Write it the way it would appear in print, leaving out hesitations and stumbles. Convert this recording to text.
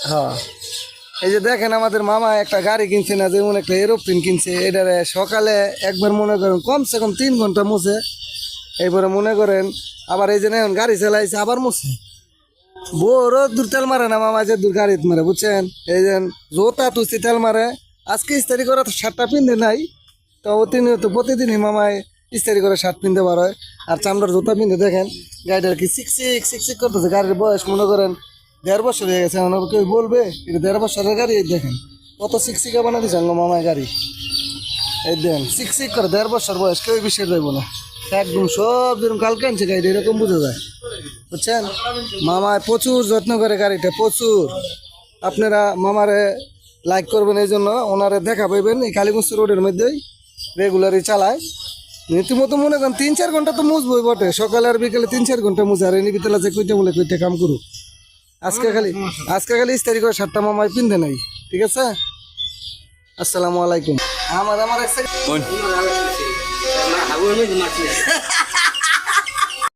হ্যাঁ, এই যে দেখেন আমাদের মামা একটা গাড়ি কিনছে না, যেমন একটা এরোপ্লেন কিনছে। এটারে সকালে একবার মনে করেন কমসে কম 3 ঘন্টা মুছে, এরপরে মনে করেন আবার এই যে এখন গাড়ি চালাইছে আবার মুছে। বড় দূর তেল মারে না মামা, যে দূর গাড়ি মারে বুঝছেন। এই যে জোতা তুসি তেল মারে। আজকে ইস্তারি করে শার্টটা পিনতে নাই, তো তো প্রতিদিনই মামায় ইস্তারি করে শার্ট পিনতে পারে। আর চামড়ার জুতা পিনতে দেখেন গাড়িটার কি সিকসিক সিকসিক করতেছে। গাড়ির বয়স মনে করেন 1.5 বছর হয়ে গেছে। এখন কেউ বলবে এটা 1.5 বছরের গাড়ি? এই দেখেন কত সিকসিকা বানা দিচ্ছে মামায় গাড়ি। এই দেখেন সিকসিক করে 1.5 বছর বয়স, কেউ বিশ্বাস দেবো না। একদম সব যেরকম কালকে আনছে গাড়ি, এরকম বোঝা যায় বুঝছেন। মামায় প্রচুর যত্ন করে গাড়িটা, প্রচুর। আপনারা মামারে লাইক করবেন, এই জন্য ওনারে দেখা পাইবেন এই কালীগঞ্জ রোডের মধ্যেই রেগুলারই চালায়। রীতিমতো মনে করেন 3-4 ঘন্টা তো মুছবই বটে, সকালে আর বিকেলে 3-4 ঘন্টা মুছে। আর এনে বিতলা যে কইটা বলে কইটা কাম করুক। আজকে খালি ইস্তারি করে 7টা মামায় পিনতে নাই, ঠিক আছে। আসসালামু আলাইকুম। আমার